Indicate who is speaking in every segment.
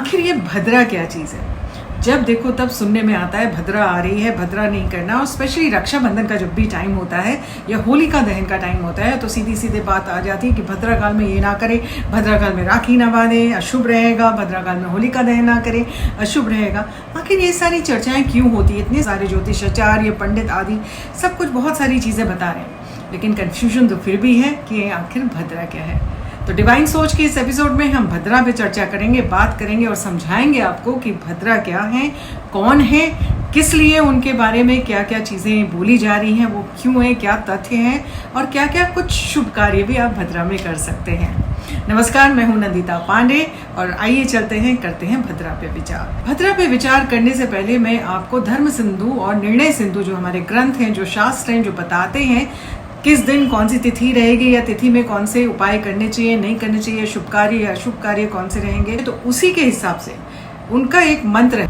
Speaker 1: आखिर ये भद्रा क्या चीज़ है? जब देखो तब सुनने में आता है भद्रा आ रही है, भद्रा नहीं करना। और स्पेशली रक्षाबंधन का जब भी टाइम होता है या होलिका दहन का टाइम होता है तो सीधी सीधे बात आ जाती है कि भद्रा काल में ये ना करे, भद्रा काल में राखी ना बांधे, अशुभ रहेगा, भद्रा काल में होलिका दहन ना करे, अशुभ रहेगा। आखिर ये सारी चर्चाएं क्यों होती है? इतने सारे ज्योतिषाचार्य, पंडित आदि सब कुछ बहुत सारी चीज़ें बता रहे हैं, लेकिन कन्फ्यूजन तो फिर भी है कि आखिर भद्रा क्या है। तो डिवाइन सोच के इस एपिसोड में हम भद्रा पे चर्चा करेंगे, बात करेंगे और समझाएंगे आपको कि भद्रा क्या है, कौन है, किस लिए उनके बारे में क्या क्या चीज़ें बोली जा रही हैं, वो क्यों है, क्या तथ्य हैं और क्या क्या कुछ शुभ कार्य भी आप भद्रा में कर सकते हैं। नमस्कार, मैं हूं नंदिता पांडे और आइए चलते हैं, करते हैं भद्रा पे विचार। भद्रा पे विचार करने से पहले मैं आपको धर्म सिंधु और निर्णय सिंधु जो हमारे ग्रंथ हैं, जो शास्त्र हैं, जो बताते हैं किस दिन कौन सी तिथि रहेगी या तिथि में कौन से उपाय करने चाहिए, नहीं करने चाहिए, शुभ कार्य या अशुभ कार्य कौन से रहेंगे, तो उसी के हिसाब से उनका एक मंत्र है,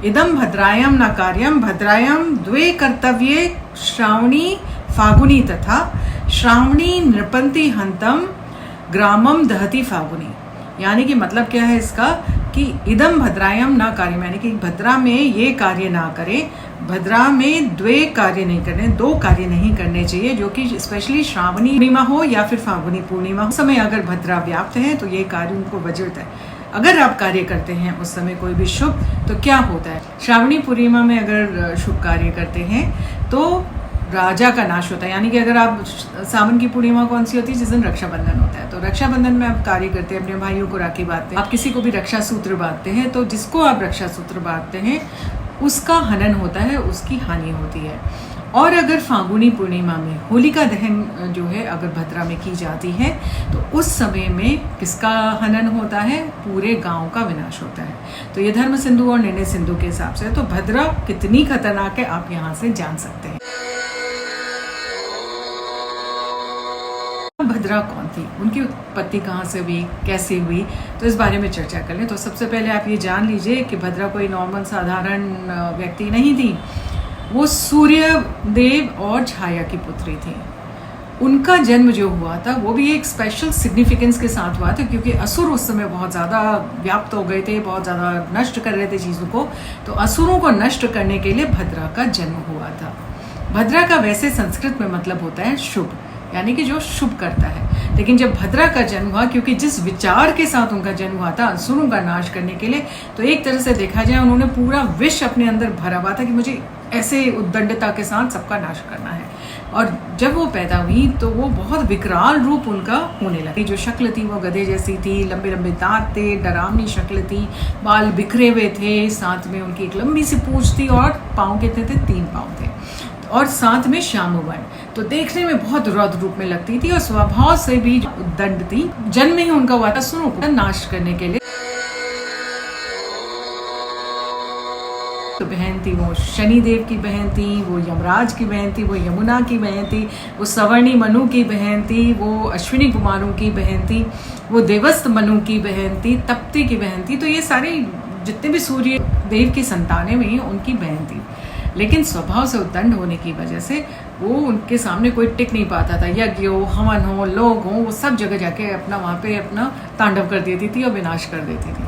Speaker 1: इदम भद्रायम न कार्यम भद्रायम द्वे कर्तव्ये श्रावणी फागुनी तथा श्रावणी नृपंती हंतम ग्रामम दहती फागुनी। यानी कि मतलब क्या है इसका कि इदम भद्रायम ना कार्यम, यानी कि भद्रा में ये कार्य ना करे, भद्रा में द्वे कार्य नहीं करने, दो कार्य नहीं करने चाहिए, जो कि स्पेशली श्रावणी पूर्णिमा हो या फिर फागुनी पूर्णिमा हो। उस समय अगर भद्रा व्याप्त है तो ये कार्य उनको वज्रत है। अगर आप कार्य करते हैं उस समय कोई भी शुभ, तो क्या होता है, श्रावणी पूर्णिमा में अगर शुभ कार्य करते हैं तो राजा का नाश होता है। यानी कि अगर आप सावन की पूर्णिमा कौन सी होती है, जिस दिन रक्षाबंधन होता है, तो रक्षाबंधन में आप कार्य करते हैं, अपने भाइयों को राखी बांधते हैं, आप किसी को भी रक्षा सूत्र बांधते हैं, तो जिसको आप रक्षा सूत्र बांधते हैं उसका हनन होता है, उसकी हानि होती है। और अगर फागुनी पूर्णिमा में होलिका दहन जो है अगर भद्रा में की जाती है तो उस समय में किसका हनन होता है, पूरे गांव का विनाश होता है। तो ये धर्म सिंधु और निर्णय सिंधु के हिसाब से तो भद्रा कितनी खतरनाक है आप यहाँ से जान सकते हैं। भद्रा कौन थी, उनकी उत्पत्ति कहाँ से हुई, कैसे हुई, तो इस बारे में चर्चा कर लें। तो सबसे पहले आप ये जान लीजिए कि भद्रा कोई नॉर्मल साधारण व्यक्ति नहीं थी, वो सूर्य देव और छाया की पुत्री थी। उनका जन्म जो हुआ था वो भी एक स्पेशल सिग्निफिकेंस के साथ हुआ था, क्योंकि असुर उस समय बहुत ज़्यादा व्याप्त हो गए थे, बहुत ज़्यादा नष्ट कर रहे थे चीज़ों को। तो असुरों को नष्ट करने के लिए भद्रा का जन्म हुआ था। भद्रा का वैसे संस्कृत में मतलब होता है शुभ, यानी कि जो शुभ करता है। लेकिन जब भद्रा का जन्म हुआ, क्योंकि जिस विचार के साथ उनका जन्म हुआ था असुरों का नाश करने के लिए, तो एक तरह से देखा जाए उन्होंने पूरा विष अपने अंदर भरा हुआ था कि मुझे ऐसे उद्दंडता के साथ सबका नाश करना है। और जब वो पैदा हुई तो वो बहुत विकराल रूप उनका होने लगी। जो शक्ल थी वो गधे जैसी थी, लंबे लंबे दांत थे, डरावनी शक्ल थी, बाल बिखरे हुए थे, साथ में उनकी एक लंबी सी पूंछ थी और पाँव कितने थे, 3 पाँव थे, और साथ में श्याम वर्ण। तो देखने में बहुत रौद्र रूप में लगती थी और स्वभाव से भी उद्दंड थी। जन्म ही उनका हुआ था असुरों को नाश करने के लिए। तो बहन थी वो शनिदेव की बहन थी, वो यमराज की बहन थी, वो यमुना की बहन थी, वो सवर्णी मनु की बहन थी, वो अश्विनी कुमारों की बहन थी, वो देवस्त मनु की बहन थी, तप्ती की बहन थी। तो ये सारी जितने भी सूर्य देव की संतानें हुई उनकी बहन थी। लेकिन स्वभाव से उद्दंड होने की वजह से वो उनके सामने कोई टिक नहीं पाता था। यज्ञ हो, हवन हो, लोग हो, वो सब जगह जाके अपना वहाँ पे अपना तांडव कर देती थी और विनाश कर देती थी।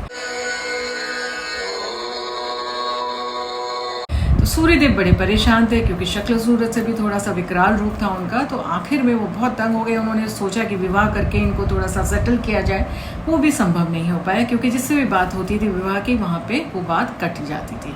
Speaker 1: तो सूर्यदेव बड़े परेशान थे, क्योंकि शक्ल सूरत से भी थोड़ा सा विकराल रूप था उनका। तो आखिर में वो बहुत तंग हो गए। उन्होंने सोचा कि विवाह करके इनको थोड़ा सा सेटल किया जाए, वो भी संभव नहीं हो पाया, क्योंकि जिससे भी बात होती थी विवाह की, वहाँ पे वो बात कट जाती थी।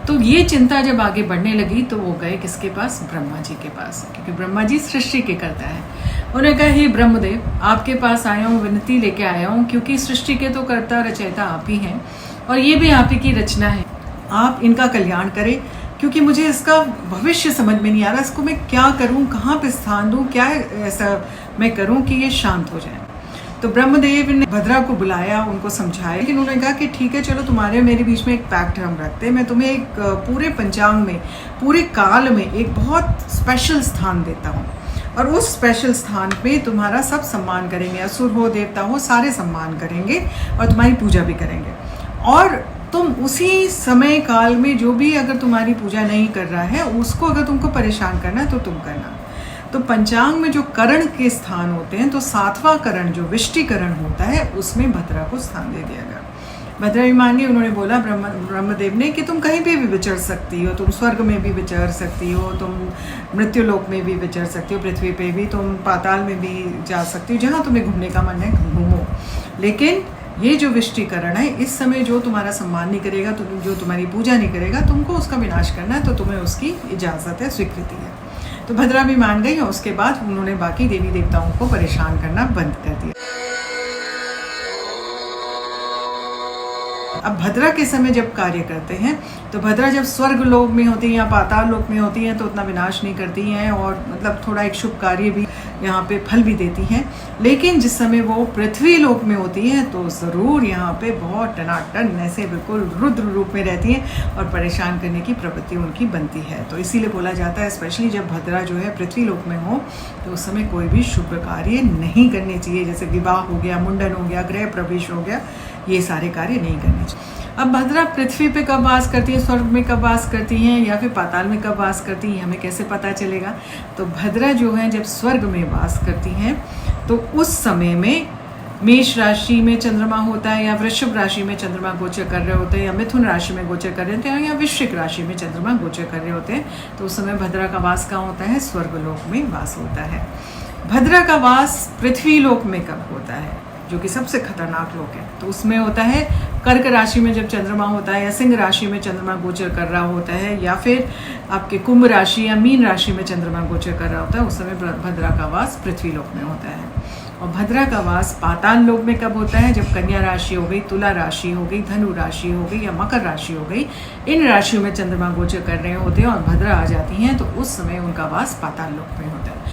Speaker 1: तो ये चिंता जब आगे बढ़ने लगी तो वो गए किसके पास, ब्रह्मा जी के पास, क्योंकि ब्रह्मा जी सृष्टि के करता है। उन्होंने कहा, हे ब्रह्मदेव, आपके पास आया हूँ, विनती लेके आया हूँ, क्योंकि सृष्टि के तो कर्ता रचयिता आप ही हैं और ये भी आप ही की रचना है। आप इनका कल्याण करें, क्योंकि मुझे इसका भविष्य समझ में नहीं आ रहा, इसको मैं क्या करूँ, कहाँ पे स्थान दूँ, क्या ऐसा मैं करूँ कि ये शांत हो जाए। तो ब्रह्मदेव ने भद्रा को बुलाया, उनको समझाया, लेकिन उन्होंने कहा कि ठीक है, चलो तुम्हारे मेरे बीच में एक पैक्ट हम रखते हैं, मैं तुम्हें एक पूरे पंचांग में, पूरे काल में एक बहुत स्पेशल स्थान देता हूँ और उस स्पेशल स्थान पे तुम्हारा सब सम्मान करेंगे, असुर हो देवता हो सारे सम्मान करेंगे और तुम्हारी पूजा भी करेंगे। और तुम उसी समय काल में जो भी अगर तुम्हारी पूजा नहीं कर रहा है उसको अगर तुमको परेशान करना है तो तुम करना। तो पंचांग में जो करण के स्थान होते हैं, तो 7वां करण जो विष्टिकरण होता है उसमें भद्रा को स्थान दे दिया गया। भद्रा भी मान गई। उन्होंने बोला ब्रह्मदेव ने कि तुम कहीं पे भी विचर सकती हो, तुम स्वर्ग में भी विचर सकती हो, तुम मृत्युलोक में भी विचर सकती हो, पृथ्वी पे भी, तुम पाताल में भी जा सकती हो, जहाँ तुम्हें घूमने का मन है घूमो। लेकिन ये जो विष्टिकरण है, इस समय जो तुम्हारा सम्मान नहीं करेगा, तो जो तुम्हारी पूजा नहीं करेगा, तुमको उसका विनाश करना है, तो तुम्हें उसकी इजाज़त है, स्वीकृति है। तो भद्रा भी मान गई और उसके बाद उन्होंने बाकी देवी देवताओं को परेशान करना बंद कर दिया। अब भद्रा के समय जब कार्य करते हैं तो भद्रा जब स्वर्ग लोक में होती हैं या पाताल लोक में होती हैं तो उतना विनाश नहीं करती हैं, और मतलब थोड़ा एक शुभ कार्य भी यहाँ पे फल भी देती हैं। लेकिन जिस समय वो पृथ्वी लोक में होती हैं तो ज़रूर यहाँ पे बहुत टनाटन ऐसे बिल्कुल रुद्र रूप में रहती हैं और परेशान करने की प्रवृत्ति उनकी बनती है। तो इसीलिए बोला जाता है स्पेशली जब भद्रा जो है पृथ्वी लोक में हो तो उस समय कोई भी शुभ कार्य नहीं करने चाहिए, जैसे विवाह हो गया, मुंडन हो गया, गृह प्रवेश हो गया, ये सारे कार्य नहीं करने चाहिए। अब भद्रा पृथ्वी पे कब वास करती है, स्वर्ग में कब वास करती हैं या फिर पाताल में कब वास करती हैं, हमें कैसे पता चलेगा? तो भद्रा जो है जब स्वर्ग में वास करती हैं तो उस समय में मेष राशि में चंद्रमा होता है या वृषभ राशि में चंद्रमा गोचर कर रहे होते हैं या मिथुन राशि में गोचर कर रहे होते हैं या वृश्चिक राशि में चंद्रमा गोचर कर रहे होते हैं, तो उस समय भद्रा का वास कहाँ होता है? स्वर्गलोक में वास होता है। भद्रा का वास पृथ्वी लोक में कब होता है, जो कि सबसे खतरनाक लोक है? तो उसमें होता है कर्क राशि में जब चंद्रमा होता है या सिंह राशि में चंद्रमा गोचर कर रहा होता है या फिर आपके कुंभ राशि या मीन राशि में चंद्रमा गोचर कर रहा होता है, उस समय भद्रा का वास पृथ्वी लोक में होता है। और भद्रा का वास पाताल लोक में कब होता है? जब कन्या राशि हो गई, तुला राशि हो गई, धनु राशि हो गई या मकर राशि हो गई, इन राशियों में चंद्रमा गोचर कर रहे होते हैं और भद्रा आ जाती हैं तो उस समय उनका वास पाताल लोक में होता है।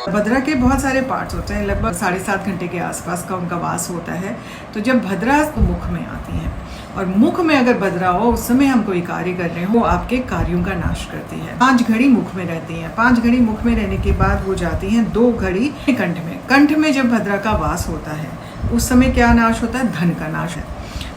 Speaker 1: भद्रा के बहुत सारे पार्ट्स होते हैं, लगभग 7.5 घंटे के आसपास का उनका वास होता है। तो जब भद्रा तो मुख में आती हैं और मुख में अगर भद्रा हो उस समय हम कोई कार्य कर रहे हो, आपके कार्यों का नाश करती है। 5 घड़ी मुख में रहती हैं। 5 घड़ी मुख में रहने के बाद वो जाती हैं 2 घड़ी कंठ में। कंठ में जब भद्रा का वास होता है उस समय क्या नाश होता है? धन का नाश है।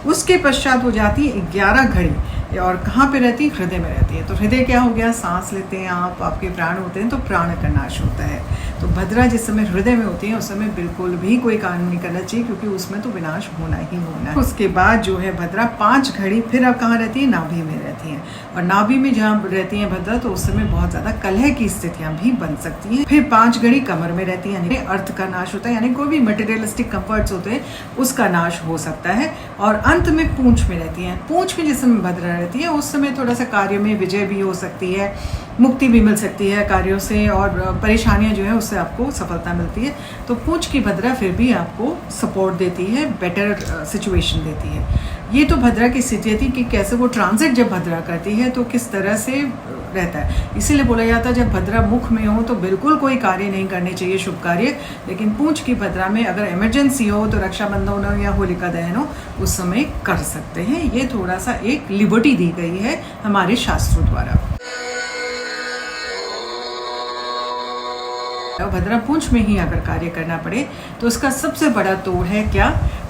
Speaker 1: उसके पश्चात हो जाती है 11 घड़ी, और कहाँ पे रहती है? हृदय में रहती है। तो हृदय क्या हो गया? सांस लेते हैं आप, आपके प्राण होते हैं, तो प्राण का नाश होता है। तो भद्रा जिस समय हृदय में होती है उस समय बिल्कुल भी कोई काम नहीं करना चाहिए, क्योंकि उसमें तो विनाश होना ही होना है। उसके बाद जो है भद्रा 5 घड़ी फिर अब कहाँ रहती है? नाभि में रहती हैं। और नाभि में जहाँ रहती हैं भद्रा तो उस समय बहुत ज़्यादा कलह की स्थितियाँ भी बन सकती हैं। फिर 5 घड़ी कमर में रहती है, यानी अर्थ का नाश होता है, यानी कोई भी मटेरियलिस्टिक कंफर्ट्स होते हैं उसका नाश हो सकता है। और अंत में पूंछ में रहती हैं। पूंछ में जिस समय भद्रा रहती है उस समय थोड़ा सा कार्य में विजय भी हो सकती है, मुक्ति भी मिल सकती है कार्यों से, और परेशानियां जो है उससे आपको सफलता मिलती है। तो पूंछ की भद्रा फिर भी आपको सपोर्ट देती है, बेटर सिचुएशन देती है। ये तो भद्रा की स्थिति थी कि कैसे वो ट्रांजिट जब भद्रा करती है तो किस तरह से रहता है। इसीलिए बोला जाता है जब भद्रा मुख में हो तो बिल्कुल कोई कार्य नहीं करने चाहिए, शुभ कार्य। लेकिन पूंछ की भद्रा में अगर इमरजेंसी हो तो रक्षाबंधन हो या होलिका दहन हो उस समय कर सकते हैं। ये थोड़ा सा एक लिबर्टी दी गई है हमारे शास्त्रों द्वारा। भद्रा पूंछ में ही अगर कार्य करना पड़े तो उसका सबसे बड़ा तोड़ है क्या?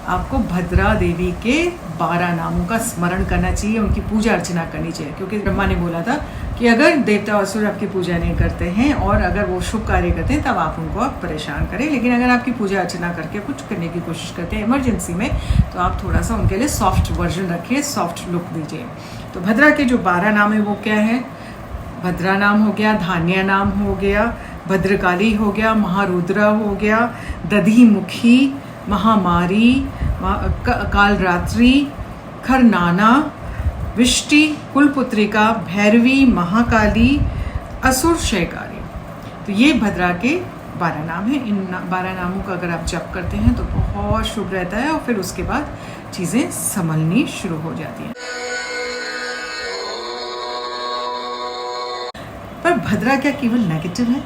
Speaker 1: आपको भद्रा देवी के 12 नामों का स्मरण करना चाहिए, उनकी पूजा अर्चना करनी चाहिए। क्योंकि ब्रह्मा ने बोला था कि अगर देवता असुर आपकी पूजा नहीं करते हैं और अगर वो शुभ कार्य करते हैं तब आप उनको आप परेशान करें, लेकिन अगर आपकी पूजा अर्चना करके कुछ करने की कोशिश करते हैं इमरजेंसी में तो आप थोड़ा सा उनके लिए सॉफ्ट वर्जन रखिए, सॉफ्ट लुक दीजिए। तो भद्रा के जो 12 नाम है वो क्या है? भद्रा नाम हो गया, धान्या नाम हो गया, भद्रकाली हो गया, महारुद्रा हो गया, दधिमुखी, महामारी, कालरात्रि, खरनाना, विष्टि, कुलपुत्रिका, भैरवी, महाकाली, असुर, क्षयकारी। तो ये भद्रा के 12 नाम हैं। इन 12 नामों का अगर आप जप करते हैं तो बहुत शुभ रहता है और फिर उसके बाद चीज़ें संभलनी शुरू हो जाती हैं। पर भद्रा क्या केवल नेगेटिव है?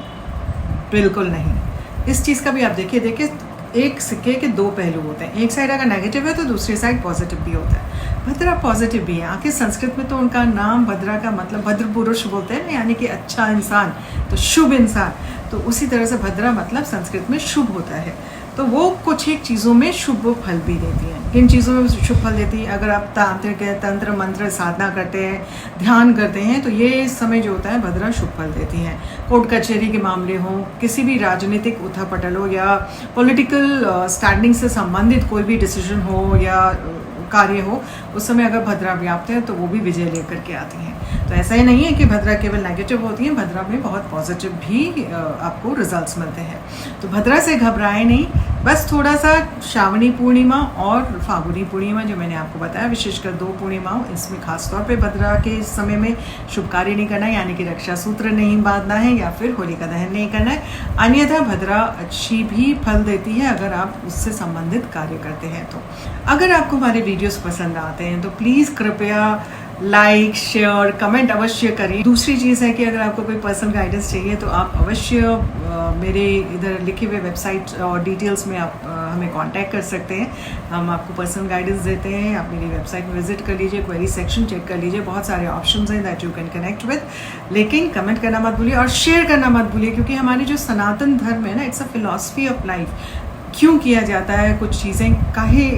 Speaker 1: बिल्कुल नहीं। इस चीज़ का भी आप देखिए एक सिक्के के 2 पहलू होते हैं। एक साइड अगर नेगेटिव है तो दूसरी साइड पॉजिटिव भी होता है। भद्रा पॉजिटिव भी है। आखिर संस्कृत में तो उनका नाम भद्रा का मतलब भद्र पुरुष बोलते हैं, यानी कि अच्छा इंसान, तो शुभ इंसान। तो उसी तरह से भद्रा मतलब संस्कृत में शुभ होता है। तो वो कुछ एक चीज़ों में शुभ फल भी देती हैं। किन चीज़ों में शुभ फल देती है? अगर आप तांत्रिक है, तंत्र मंत्र साधना करते हैं, ध्यान करते हैं, तो ये समय जो होता है भद्रा शुभ फल देती हैं। कोर्ट कचहरी के मामले हों, किसी भी राजनीतिक उथल-पुथल हो या पॉलिटिकल स्टैंडिंग से संबंधित कोई भी डिसीजन हो या कार्य हो, उस समय अगर भद्रा व्याप्त है तो वो भी विजय लेकर के आती हैं। तो ऐसा ही नहीं है कि भद्रा केवल नेगेटिव होती है, भद्रा में बहुत पॉजिटिव भी आपको रिजल्ट्स मिलते हैं। तो भद्रा से घबराए नहीं, बस थोड़ा सा श्रावणी पूर्णिमा और फागुनी पूर्णिमा जो मैंने आपको बताया, विशेषकर 2 पूर्णिमाओं, इसमें खासतौर पे भद्रा के समय में शुभ कार्य नहीं करना है, यानी कि रक्षा सूत्र नहीं बांधना है या फिर होलिका दहन नहीं करना है। अन्यथा भद्रा अच्छी भी फल देती है अगर आप उससे संबंधित कार्य करते हैं। तो अगर आपको हमारे वीडियोस पसंद आते हैं तो प्लीज़ कृपया लाइक, शेयर, कमेंट अवश्य करें। दूसरी चीज़ है कि अगर आपको कोई पर्सनल गाइडेंस चाहिए तो आप अवश्य मेरे इधर लिखे हुए वेबसाइट और डिटेल्स में आप हमें कांटेक्ट कर सकते हैं। हम आपको पर्सनल गाइडेंस देते हैं। आप मेरी वेबसाइट में विजिट कर लीजिए, क्वेरी सेक्शन चेक कर लीजिए, बहुत सारे ऑप्शंस हैं that you can connect with. लेकिन कमेंट करना मत भूलिए और शेयर करना मत भूलिए, क्योंकि हमारी जो सनातन धर्म है ना, it's a philosophy of life. क्यों किया जाता है, कुछ चीज़ें काहे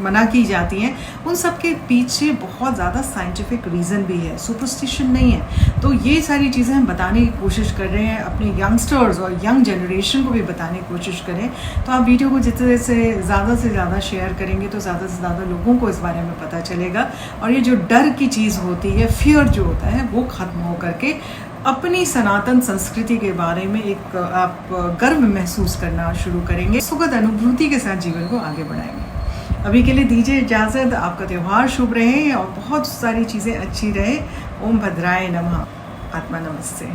Speaker 1: मना की जाती हैं, उन सब के पीछे बहुत ज़्यादा साइंटिफिक रीज़न भी है, सुपरस्टिशन नहीं है। तो ये सारी चीज़ें हम बताने की कोशिश कर रहे हैं, अपने यंगस्टर्स और यंग जनरेशन को भी बताने की कोशिश करें। तो आप वीडियो को जितने से ज़्यादा शेयर करेंगे तो ज़्यादा से ज़्यादा लोगों को इस बारे में पता चलेगा, और ये जो डर की चीज़ होती है, फियर जो होता है, वो ख़त्म हो करके अपनी सनातन संस्कृति के बारे में एक आप गर्व महसूस करना शुरू करेंगे, सुखद अनुभूति के साथ जीवन को आगे बढ़ाएंगे। अभी के लिए दीजिए इजाज़त। आपका त्यौहार शुभ रहे और बहुत सारी चीज़ें अच्छी रहे। ओम भद्राय नमः। आत्मा नमस्ते।